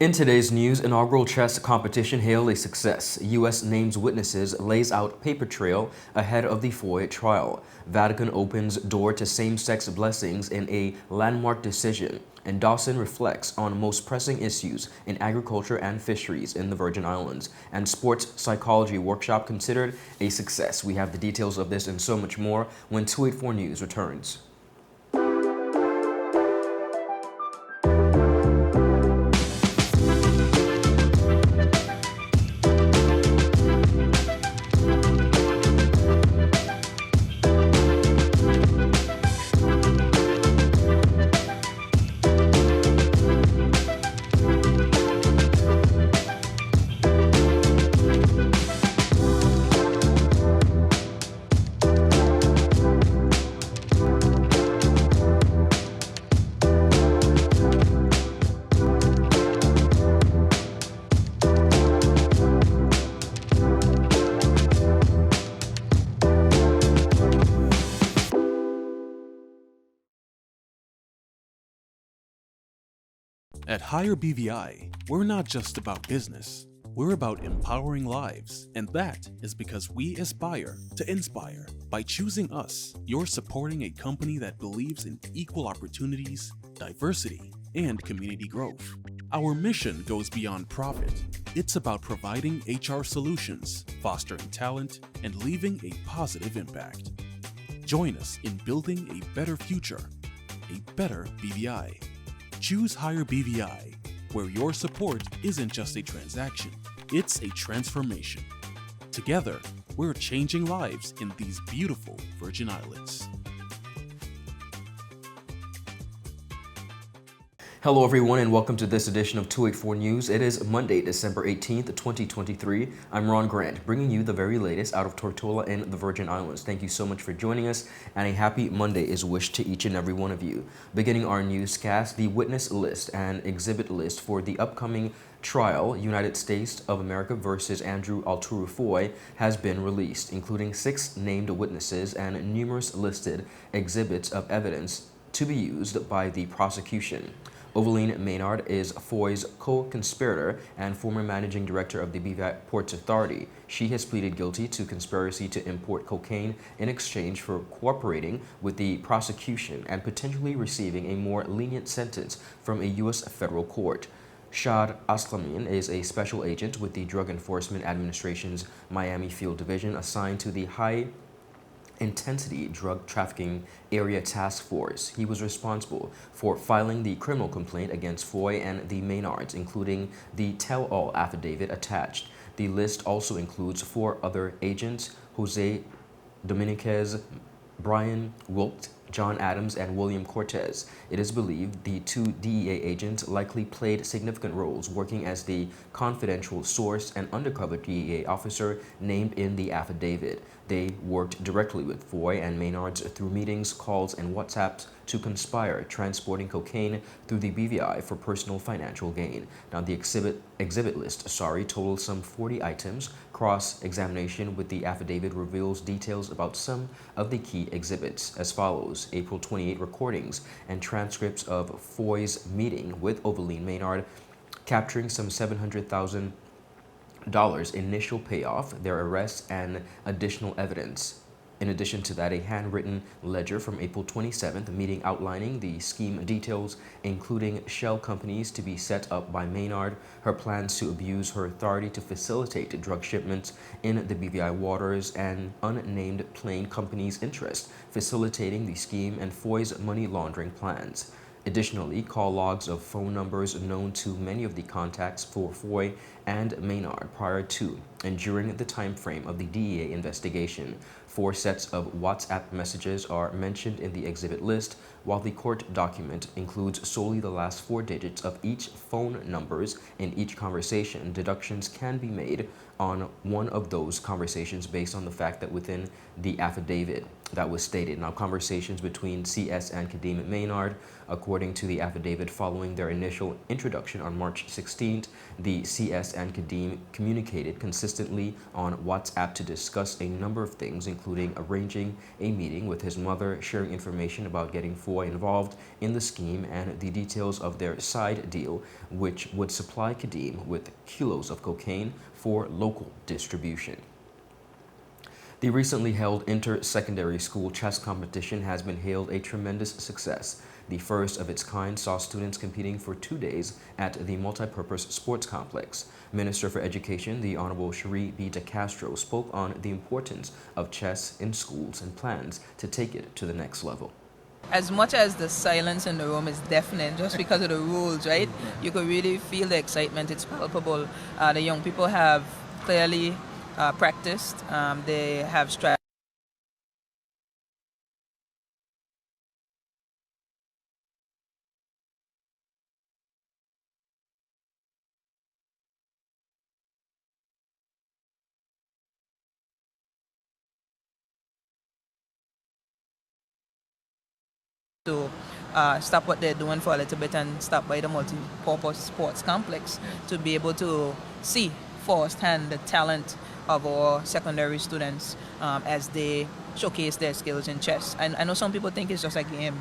In today's news, inaugural chess competition hailed a success. U.S. names witnesses, lays out paper trail ahead of the FOIA trial. Vatican opens door to same-sex blessings in a landmark decision. And Dawson reflects on most pressing issues in agriculture and fisheries in the Virgin Islands. And sports psychology workshop considered a success. We have the details of this and so much more when 284 News returns. At Higher BVI, we're not just about business, we're about empowering lives, and that is because we aspire to inspire. By choosing us, you're supporting a company that believes in equal opportunities, diversity, and community growth. Our mission goes beyond profit. It's about providing HR solutions, fostering talent, and leaving a positive impact. Join us in building a better future, a better BVI. Choose Higher BVI, where your support isn't just a transaction, it's a transformation. Together, we're changing lives in these beautiful Virgin Islands. Hello everyone and welcome to this edition of 284 News. It is Monday, December 18th, 2023. I'm Ron Grant, bringing you the very latest out of Tortola and the Virgin Islands. Thank you so much for joining us, and a happy Monday is wished to each and every one of you. Beginning our newscast, the witness list and exhibit list for the upcoming trial, United States of America versus Andrew Alturu Foy, has been released, including 6 named witnesses and numerous listed exhibits of evidence to be used by the prosecution. Ovaline Maynard is Foy's co-conspirator and former managing director of the VIVA Ports Authority. She has pleaded guilty to conspiracy to import cocaine in exchange for cooperating with the prosecution and potentially receiving a more lenient sentence from a U.S. federal court. Shad Aslamin is a special agent with the Drug Enforcement Administration's Miami Field Division assigned to the High Intensity Drug Trafficking Area Task Force. He was responsible for filing the criminal complaint against Foy and the Maynards, including the tell-all affidavit attached. The list also includes 4 other agents: Jose Dominguez, Brian Wilkt, John Adams, and William Cortez. It is believed the 2 DEA agents likely played significant roles working as the confidential source and undercover DEA officer named in the affidavit. They worked directly with Foy and Maynards through meetings, calls, and WhatsApps to conspire transporting cocaine through the BVI for personal financial gain. Now, the exhibit list totals some 40 items. Cross-examination with the affidavit reveals details about some of the key exhibits as follows: April 28 recordings and transcripts of Foy's meeting with Ovaline Maynard, capturing some $700,000 initial payoff, their arrest, and additional evidence. In addition to that, a handwritten ledger from April 27th, meeting outlining the scheme details, including shell companies to be set up by Maynard, her plans to abuse her authority to facilitate drug shipments in the BVI waters, and unnamed plane company's interest, facilitating the scheme, and Foy's money laundering plans. Additionally, call logs of phone numbers known to many of the contacts for Foy and Maynard prior to and during the time frame of the DEA investigation. 4 sets of WhatsApp messages are mentioned in the exhibit list, while the court document includes solely the last 4 digits of each phone numbers in each conversation. Deductions can be made on one of those conversations based on the fact that within the affidavit, That was stated. Now, conversations between CS and Kadeem Maynard, according to the affidavit following their initial introduction on March 16th, the CS and Kadeem communicated consistently on WhatsApp to discuss a number of things, including arranging a meeting with his mother, sharing information about getting FAHIE involved in the scheme, and the details of their side deal, which would supply Kadeem with kilos of cocaine for local distribution. The recently held inter-secondary school chess competition has been hailed a tremendous success. The first of its kind saw students competing for 2 days at the multipurpose sports complex. Minister for Education, the Honorable Cherie B. DeCastro, spoke on the importance of chess in schools and plans to take it to the next level. As much as the silence in the room is deafening just because of the rules, right? You could really feel the excitement. It's palpable. The young people have clearly practiced. They have strategy. To stop what they're doing for a little bit and stop by the multi-purpose sports complex to be able to see firsthand the talent of our secondary students as they showcase their skills in chess. And I know some people think it's just a game,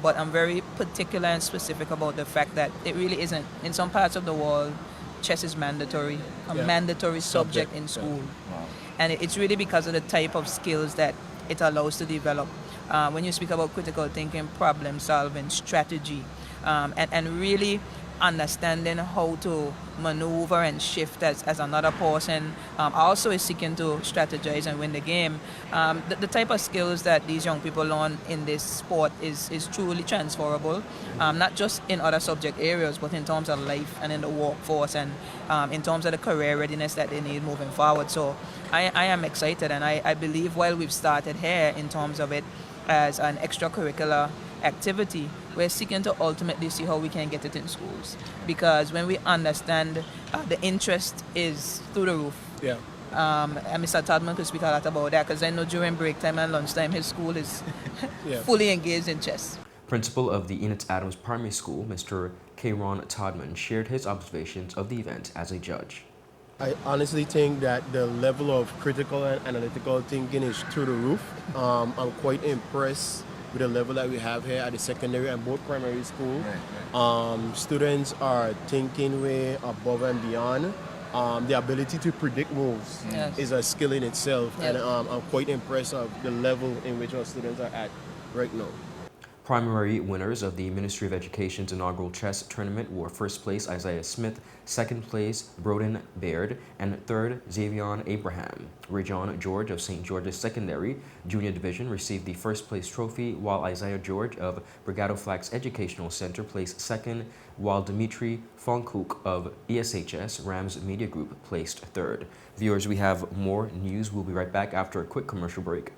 but I'm very particular and specific about the fact that it really isn't. In some parts of the world, chess is mandatory, mandatory subject in school. Wow. And it's really because of the type of skills that it allows to develop. When you speak about critical thinking, problem solving, strategy, and really understanding how to maneuver and shift as another person also is seeking to strategize and win the game. The type of skills that these young people learn in this sport is truly transferable, not just in other subject areas, but in terms of life and in the workforce and in terms of the career readiness that they need moving forward. So I am excited, and I believe while we've started here in terms of it as an extracurricular activity, we're seeking to ultimately see how we can get it in schools, because when we understand the interest is through the roof. And Mr. Todman could speak a lot about that, because I know during break time and lunchtime his school is fully engaged in chess. Principal of the Enid Adams Primary School, Mr. K'Ron Todman, shared his observations of the event as a judge. I honestly think that the level of critical and analytical thinking is through the roof. I'm quite impressed with the level that we have here at the secondary and both primary school. Students are thinking way above and beyond. The ability to predict moves is a skill in itself, and I'm quite impressed of the level in which our students are at right now. Primary winners of the Ministry of Education's inaugural chess tournament were first place Isaiah Smith, second place Broden Baird, and third Xavion Abraham. Rajon George of St. George's Secondary Junior Division received the first place trophy, while Isaiah George of Brigado Flax Educational Center placed second, while Dimitri Fonkouk of ESHS Rams Media Group placed third. Viewers, we have more news. We'll be right back after a quick commercial break.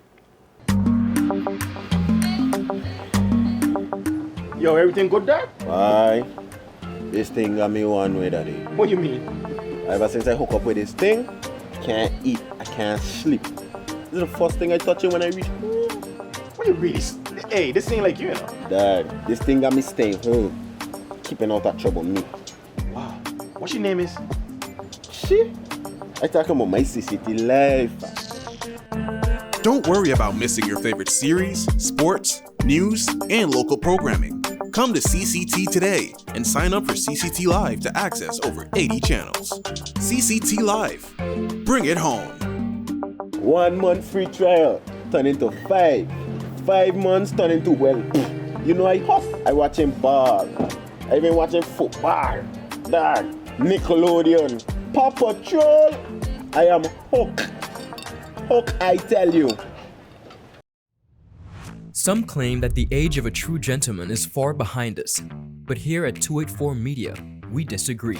Yo, everything good, Dad? Aye. This thing got me one way, Daddy. What you mean? Ever since I hook up with this thing, can't eat, I can't sleep. This is the first thing I touch it when I reach home. What you really? Hey, this ain't like you, you know? Dad, this thing got me staying home, keeping out of trouble me. Wow. What your name is? Shit. I talking about my CCT life. Don't worry about missing your favorite series, sports, news, and local programming. Come to CCT today and sign up for CCT Live to access over 80 channels. CCT Live. Bring it home. 1 month free trial turn into 5. 5 months turn into, well, you know I huff. I watching ball. I even watching football. Dad, Nickelodeon, Paw Patrol. I am hooked. Hook, I tell you. Some claim that the age of a true gentleman is far behind us, but here at 284 Media, we disagree.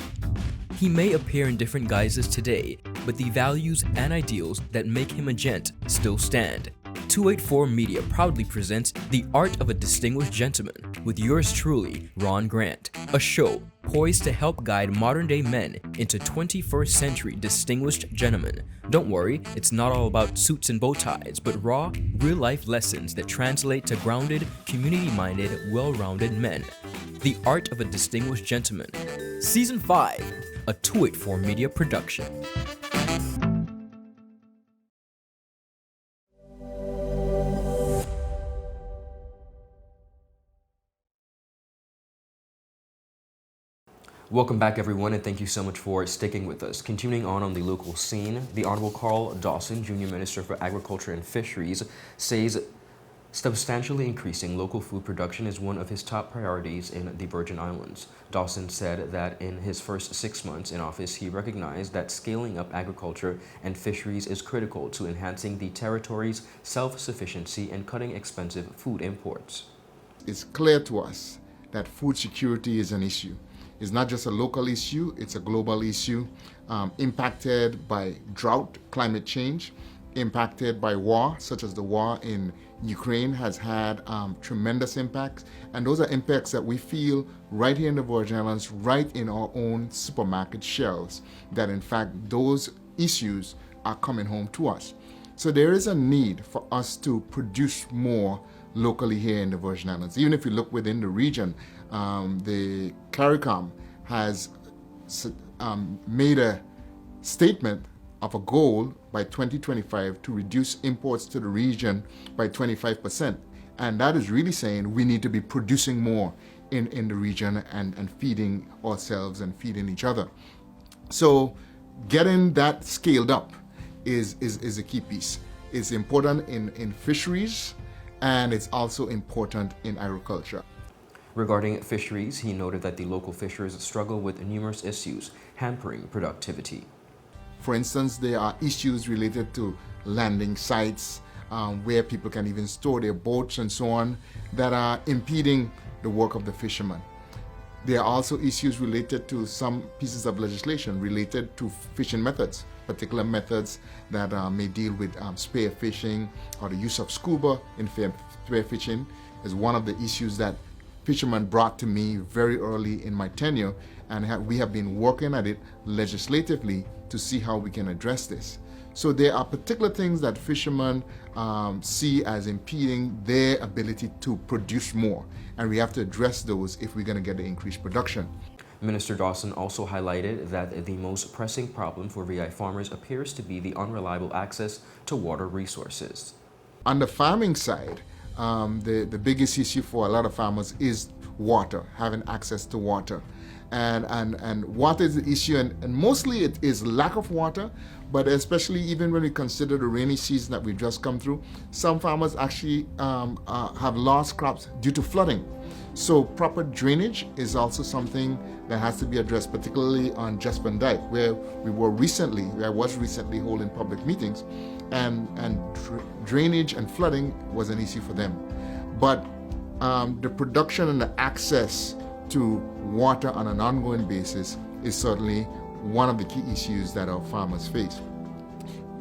He may appear in different guises today, but the values and ideals that make him a gent still stand. 284 Media proudly presents The Art of a Distinguished Gentleman with yours truly, Ron Grant, a show poised to help guide modern-day men into 21st century distinguished gentlemen. Don't worry, it's not all about suits and bow ties, but raw, real-life lessons that translate to grounded, community-minded, well-rounded men. The Art of a Distinguished Gentleman. Season 5, a 284 Media production. Welcome back, everyone, and thank you so much for sticking with us. Continuing on the local scene, the Honorable Carl Dawson, Junior Minister for Agriculture and Fisheries, says substantially increasing local food production is one of his top priorities in the Virgin Islands. Dawson said that in his first 6 months in office, he recognized that scaling up agriculture and fisheries is critical to enhancing the territory's self-sufficiency and cutting expensive food imports. It's clear to us that food security is an issue. It's not just a local issue, it's a global issue, impacted by drought, climate change, impacted by war, such as the war in Ukraine has had tremendous impacts. And those are impacts that we feel right here in the Virgin Islands, right in our own supermarket shelves, that in fact those issues are coming home to us. So there is a need for us to produce more locally here in the Virgin Islands. Even if you look within the region, the CARICOM has made a statement of a goal by 2025 to reduce imports to the region by 25%. And that is really saying we need to be producing more in the region and feeding ourselves and feeding each other. So getting that scaled up is a key piece. It's important in fisheries, and it's also important in agriculture. Regarding fisheries, he noted that the local fishers struggle with numerous issues hampering productivity. For instance, there are issues related to landing sites where people can even store their boats and so on that are impeding the work of the fishermen. There are also issues related to some pieces of legislation related to fishing methods, particular methods that may deal with spear fishing or the use of scuba in spear fishing is one of the issues that fishermen brought to me very early in my tenure, and we have been working at it legislatively to see how we can address this. So there are particular things that fishermen see as impeding their ability to produce more, and we have to address those if we're going to get the increased production. Minister Dawson also highlighted that the most pressing problem for VI farmers appears to be the unreliable access to water resources. On the farming side, the biggest issue for a lot of farmers is water, having access to water. And water is the issue, and mostly it is lack of water, but especially even when we consider the rainy season that we've just come through, some farmers actually have lost crops due to flooding. So proper drainage is also something that has to be addressed, particularly on Jasper Dyke, where I was recently holding public meetings, and drainage and flooding was an issue for them. But the production and the access to water on an ongoing basis is certainly one of the key issues that our farmers face.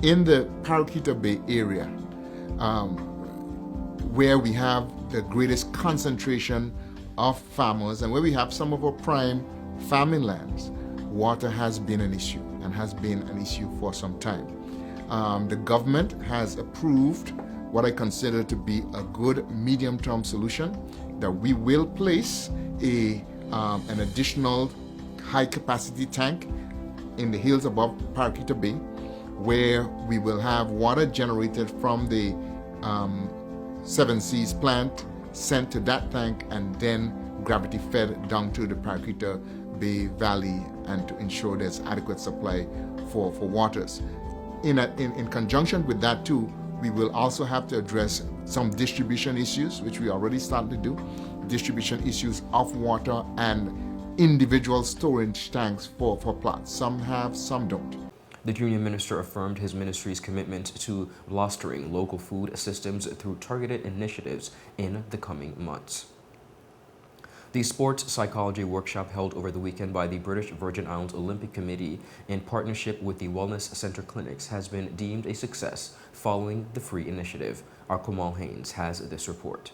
In the Paraquita Bay area, where we have the greatest concentration of farmers and where we have some of our prime farming lands, water has been an issue and has been an issue for some time. The government has approved what I consider to be a good medium-term solution, that we will place an additional high-capacity tank in the hills above Paraquita Bay, where we will have water generated from the Seven Seas plant sent to that tank and then gravity fed down to the Paraquita Bay Valley, and to ensure there's adequate supply for waters. In conjunction with that too, we will also have to address some distribution issues, which we already started to do, distribution issues of water and individual storage tanks for plots. Some have, some don't. The Junior Minister affirmed his ministry's commitment to bolstering local food systems through targeted initiatives in the coming months. The sports psychology workshop held over the weekend by the British Virgin Islands Olympic Committee in partnership with the Wellness Center Clinics has been deemed a success following the free initiative. Our Kamal Haynes has this report.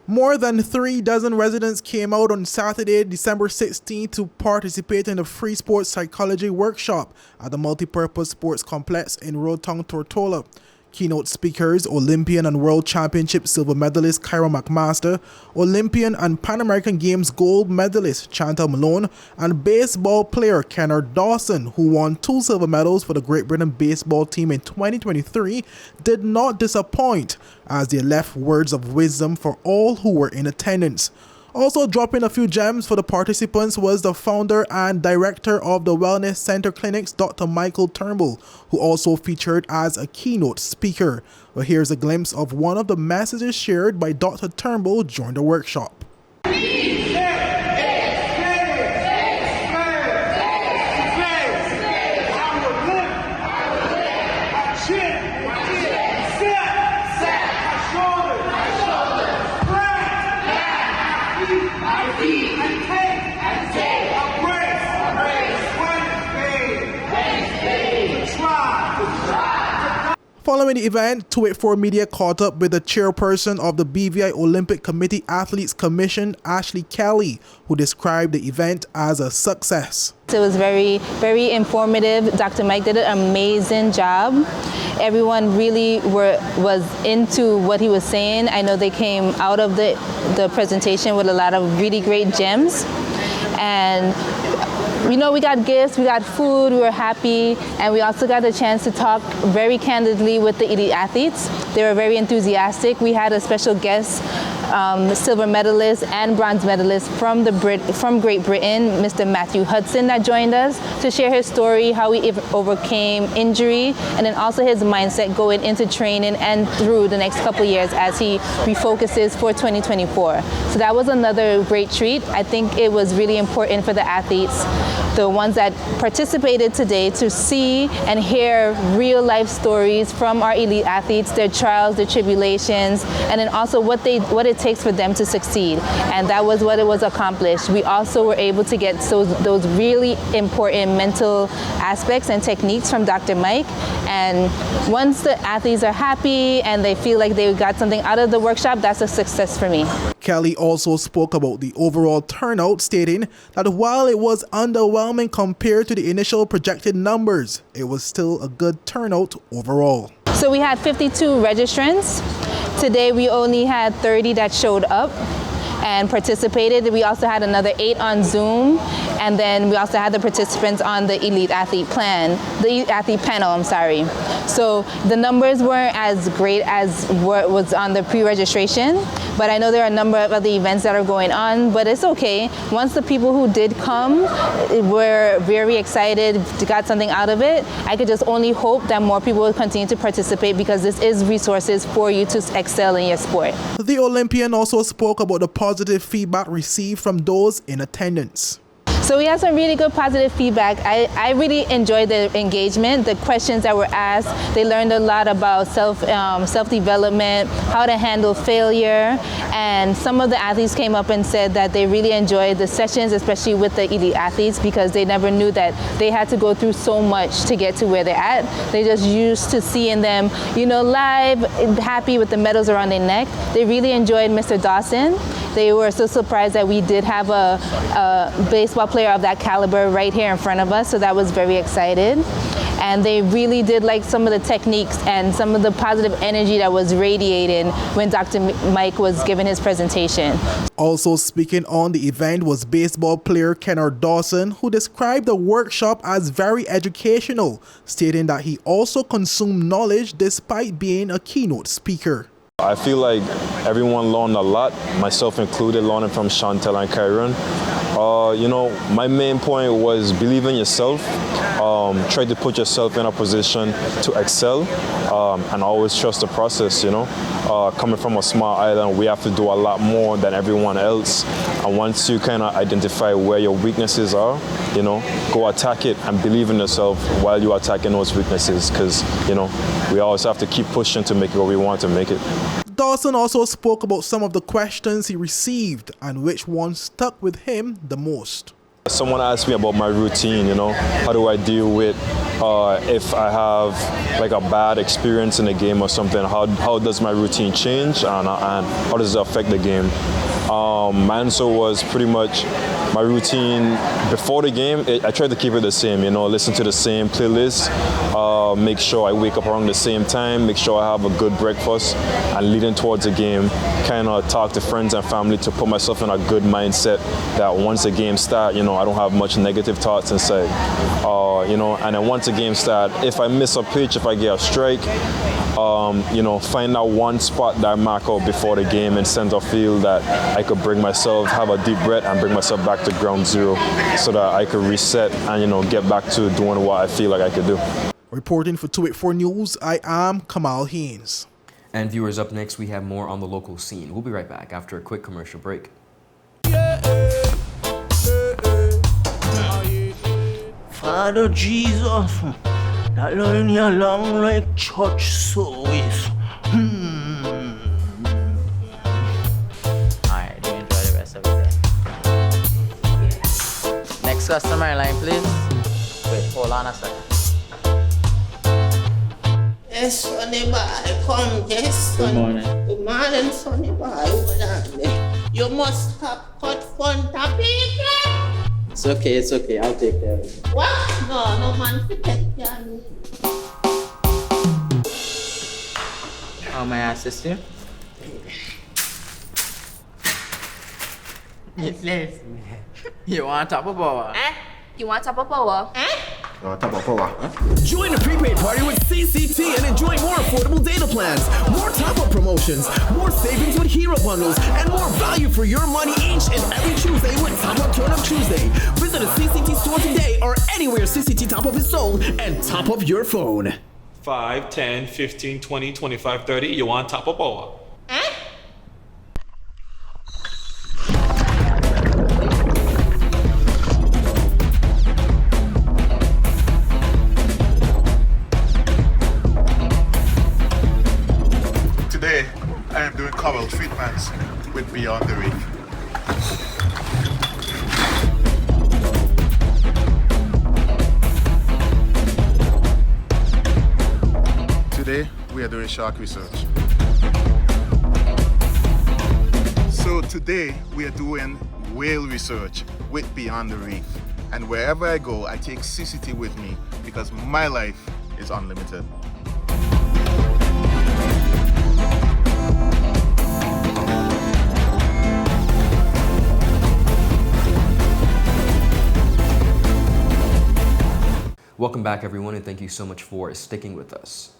More than 36 residents came out on Saturday, December 16th to participate in the Free Sports Psychology Workshop at the Multipurpose Sports Complex in Road Town, Tortola. Keynote speakers, Olympian and World Championship silver medalist Kyra McMaster, Olympian and Pan American Games gold medalist Chantal Malone, and baseball player Kennard Dawson, who won 2 silver medals for the Great Britain baseball team in 2023, did not disappoint as they left words of wisdom for all who were in attendance. Also dropping a few gems for the participants was the founder and director of the Wellness Center Clinics, Dr. Michael Turnbull, who also featured as a keynote speaker. Well, here's a glimpse of one of the messages shared by Dr. Turnbull during the workshop. Following the event, 284 Media caught up with the chairperson of the BVI Olympic Committee Athletes Commission, Ashley Kelly, who described the event as a success. It was very, very informative. Dr. Mike did an amazing job. Everyone really was into what he was saying. I know they came out of the presentation with a lot of really great gems. And you know, we got gifts, we got food, we were happy, and we also got a chance to talk very candidly with the elite athletes. They were very enthusiastic. We had a special guest, silver medalist and bronze medalist from Great Britain, Mr. Matthew Hudson, that joined us to share his story, how he overcame injury, and then also his mindset going into training and through the next couple of years as he refocuses for 2024. So that was another great treat. I think it was really important for the athletes, the ones that participated today, to see and hear real life stories from our elite athletes, their trials, their tribulations, and then also what it takes for them to succeed. And that was what it was accomplished. We also were able to get those really important mental aspects and techniques from Dr. Mike. And once the athletes are happy and they feel like they got something out of the workshop, that's a success for me. Kelly also spoke about the overall turnout, stating that while it was underwhelming compared to the initial projected numbers, it was still a good turnout overall. So we had 52 registrants. Today we only had 30 that showed up and participated. We also had another 8 on Zoom, and then we also had the participants on the elite athlete panel, I'm sorry. So the numbers weren't as great as what was on the pre-registration, but I know there are a number of other events that are going on, but it's okay. Once the people who did come were very excited, got something out of it, I could just only hope that more people will continue to participate, because this is resources for you to excel in your sport. The Olympian also spoke about the positive feedback received from those in attendance. So we had some really good positive feedback. I really enjoyed the engagement, the questions that were asked. They learned a lot about self-development, how to handle failure, and some of the athletes came up and said that they really enjoyed the sessions, especially with the elite athletes, because they never knew that they had to go through so much to get to where they're at. They just used to seeing them, you know, live, happy with the medals around their neck. They really enjoyed Mr. Dawson. They were so surprised that we did have a baseball player of that caliber right here in front of us, so that was very excited. And they really did like some of the techniques and some of the positive energy that was radiating when Dr. Mike was giving his presentation. Also speaking on the event was baseball player Kennard Dawson, who described the workshop as very educational, stating that he also consumed knowledge despite being a keynote speaker. I feel like everyone learned a lot, myself included, learning from Chantal and Kyron. You know, my main point was believe in yourself, try to put yourself in a position to excel, and always trust the process, you know. Coming from a small island, we have to do a lot more than everyone else. And once you kind of identify where your weaknesses are, you know, go attack it and believe in yourself while you're attacking those weaknesses, because, you know, we always have to keep pushing to make it where we want to make it. Dawson also spoke about some of the questions he received and which one stuck with him the most. Someone asked me about my routine, how do I deal with if I have like a bad experience in the game or something, how does my routine change and how does it affect the game? My answer was pretty much my routine before the game, I try to keep it the same, listen to the same playlist, make sure I wake up around the same time, make sure I have a good breakfast, and leading towards the game, kind of talk to friends and family to put myself in a good mindset that once the game starts, I don't have much negative thoughts inside. And then once the game starts, if I miss a pitch, if I get a strike, find out one spot that I mark out before the game in center field that I could bring myself, have a deep breath and bring myself back to ground zero so that I could reset and, get back to doing what I feel like I could do. Reporting for 284 News, I am Kamal Haynes. And viewers, up next, we have more on the local scene. We'll be right back after a quick commercial break. Father Jesus, that line here long like church service. Alright, do enjoy the rest of it then. Next customer line, please. Wait, hold on a second. Yes, Sonny boy, come, yes, Sonny. Good morning. Good morning, Sonny boy. Hold on there. You must have cut front of people. It's okay, I'll take care of it. What? No man to take care of me. How may I assist you? Yes. You want top of power? You want top of power? Join the prepaid party with CCT and enjoy more affordable data plans, more top-up promotions, more savings with hero bundles, and more value for your money each and every Tuesday with Top Up Turn Up Tuesday. Visit a CCT store today or anywhere CCT Top Up is sold and top up your phone. 5, 10, 15, 20, 25, 30. You want top of power? Today, I am doing cobble treatments with Beyond the Reef. Today, we are doing shark research. So today, we are doing whale research with Beyond the Reef. And wherever I go, I take CCT with me because my life is unlimited. Welcome back, everyone, and thank you so much for sticking with us.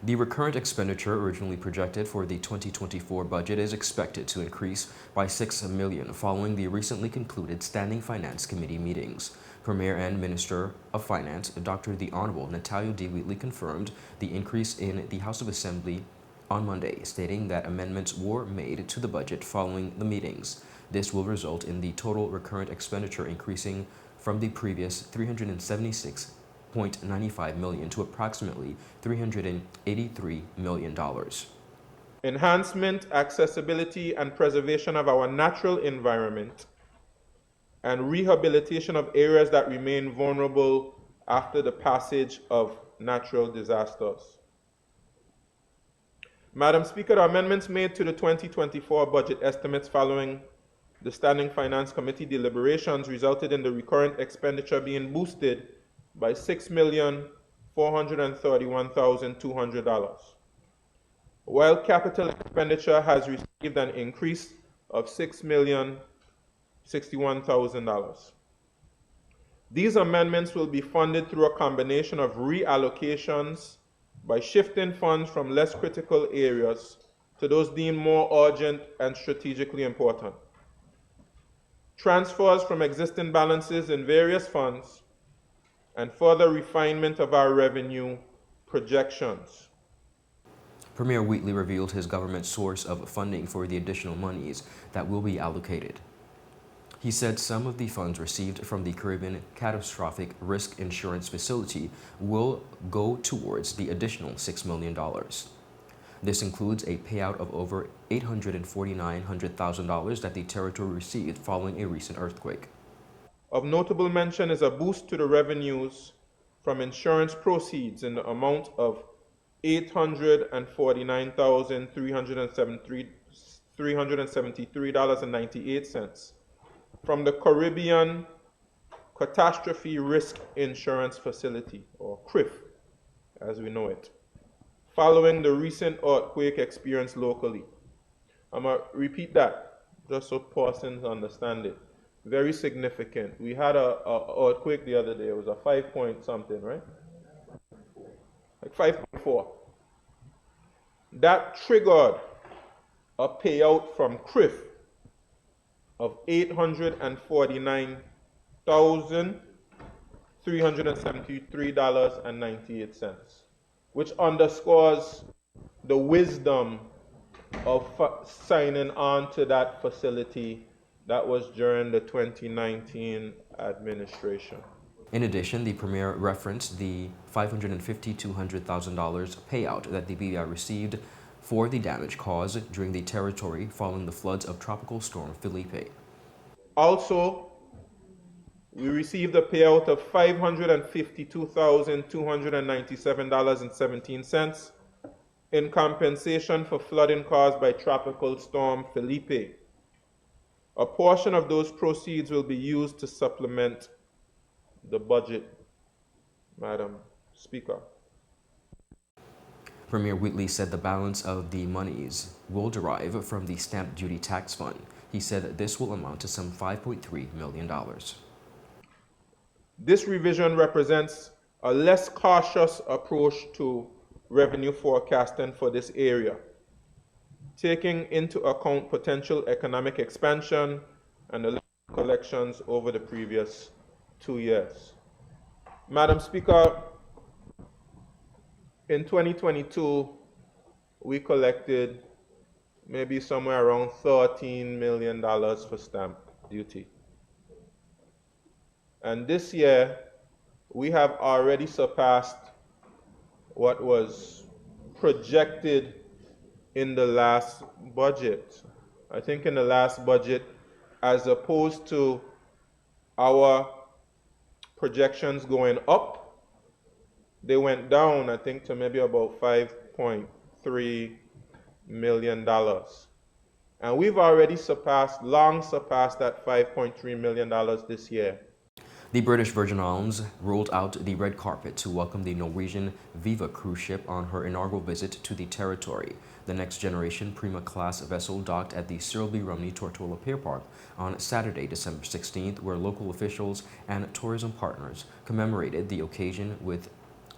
The recurrent expenditure originally projected for the 2024 budget is expected to increase by $6 million following the recently concluded Standing Finance Committee meetings. Premier and Minister of Finance, Dr. the Honorable Natalia D. Wheatley, confirmed the increase in the House of Assembly on Monday, stating that amendments were made to the budget following the meetings. This will result in the total recurrent expenditure increasing from the previous $376.95 million to approximately $383 million. Enhancement, accessibility, and preservation of our natural environment, and rehabilitation of areas that remain vulnerable after the passage of natural disasters. Madam Speaker, the amendments made to the 2024 budget estimates following the Standing Finance Committee deliberations resulted in the recurrent expenditure being boosted by $6,431,200, while capital expenditure has received an increase of $6,061,000. These amendments will be funded through a combination of reallocations by shifting funds from less critical areas to those deemed more urgent and strategically important, transfers from existing balances in various funds, and further refinement of our revenue projections. Premier Wheatley revealed his government's source of funding for the additional monies that will be allocated. He said some of the funds received from the Caribbean Catastrophic Risk Insurance Facility will go towards the additional $6 million. This includes a payout of over $849,000 that the territory received following a recent earthquake. Of notable mention is a boost to the revenues from insurance proceeds in the amount of $841,373.98 from the Caribbean Catastrophe Risk Insurance Facility, or CRIF, as we know it, following the recent earthquake experienced locally. I'm going to repeat that, just so persons understand it. Very significant. We had a earthquake the other day. It was a 5 point something, right? Like 5.4. That triggered a payout from CRIF of $849,373.98, which underscores the wisdom of signing on to that facility that was during the 2019 administration. In addition, the Premier referenced the $550,000 to $200,000 payout that the BVI received for the damage caused during the territory following the floods of Tropical Storm Felipe. Also, we received a payout of $552,297.17 in compensation for flooding caused by Tropical Storm Felipe. A portion of those proceeds will be used to supplement the budget, Madam Speaker. Premier Wheatley said the balance of the monies will derive from the stamp duty tax fund. He said this will amount to some $5.3 million. This revision represents a less cautious approach to revenue forecasting for this area, taking into account potential economic expansion and the collections over the previous 2 years. Madam Speaker, in 2022, we collected maybe somewhere around $13 million for stamp duty. And this year, we have already surpassed what was projected in the last budget. I think in the last budget, as opposed to our projections going up, they went down, I think, to maybe about $5.3 million. And we've already long surpassed that $5.3 million this year. The British Virgin Islands rolled out the red carpet to welcome the Norwegian VIVA cruise ship on her inaugural visit to the territory. The next generation Prima-class vessel docked at the Cyril B. Rumney Tortola Pier Park on Saturday, December 16th, where local officials and tourism partners commemorated the occasion with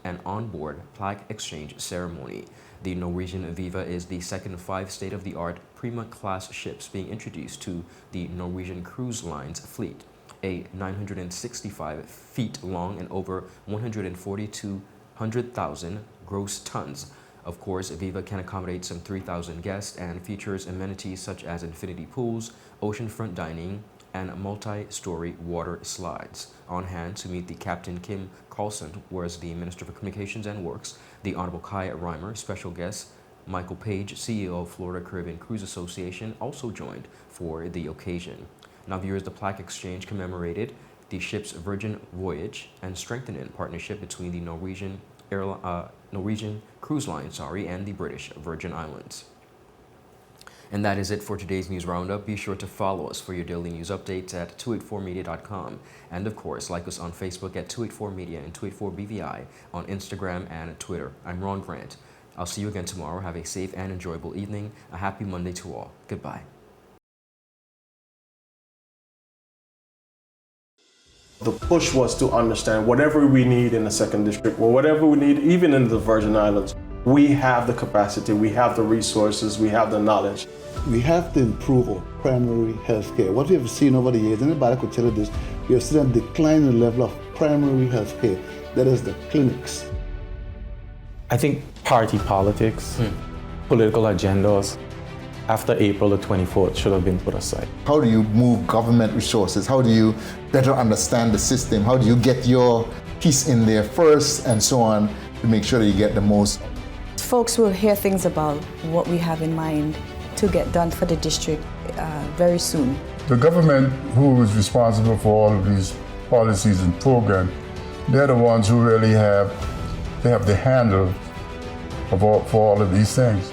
an onboard plaque exchange ceremony. The Norwegian VIVA is the second of 5 state-of-the-art Prima-class ships being introduced to the Norwegian Cruise Line's fleet. A 965 feet long and over 142,000 gross tons. Of course, VIVA can accommodate some 3,000 guests and features amenities such as infinity pools, oceanfront dining, and multi-story water slides. On hand to meet the Captain Kim Carlson was the Minister for Communications and Works, the Honorable Kai Reimer, special guest Michael Page, CEO of Florida Caribbean Cruise Association, also joined for the occasion. Now, viewers, the plaque exchange commemorated the ship's Virgin voyage and strengthened in partnership between the Norwegian Cruise Line, and the British Virgin Islands. And that is it for today's news roundup. Be sure to follow us for your daily news updates at 284media.com. And of course, like us on Facebook at 284media and 284BVI on Instagram and Twitter. I'm Ron Grant. I'll see you again tomorrow. Have a safe and enjoyable evening. A happy Monday to all. Goodbye. The push was to understand whatever we need in the second district, or whatever we need even in the Virgin Islands, we have the capacity, we have the resources, we have the knowledge. We have to improve our primary health care. What we have seen over the years, anybody could tell you this, we have seen a decline in the level of primary health care. That is the clinics. I think party politics, political agendas, after April the 24th should have been put aside. How do you move government resources? How do you better understand the system? How do you get your piece in there first and so on to make sure that you get the most? Folks will hear things about what we have in mind to get done for the district very soon. The government who is responsible for all of these policies and programs, they're the ones who really have the handle for all of these things.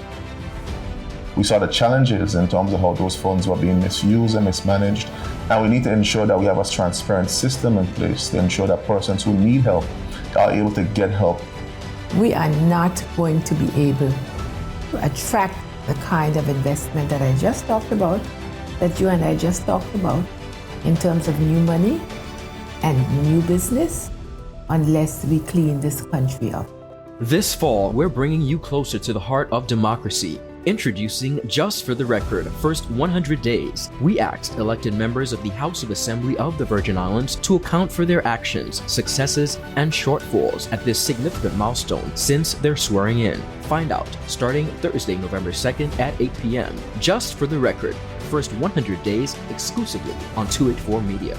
We saw the challenges in terms of how those funds were being misused and mismanaged, and we need to ensure that we have a transparent system in place to ensure that persons who need help are able to get help. We are not going to be able to attract the kind of investment that I just talked about, that you and I just talked about, in terms of new money and new business, unless we clean this country up. This fall, we're bringing you closer to the heart of democracy. Introducing Just for the Record, first 100 days. We asked elected members of the House of Assembly of the Virgin Islands to account for their actions, successes, and shortfalls at this significant milestone since their swearing in. Find out starting Thursday, November 2nd at 8 p.m. Just for the Record, first 100 days exclusively on 284 Media.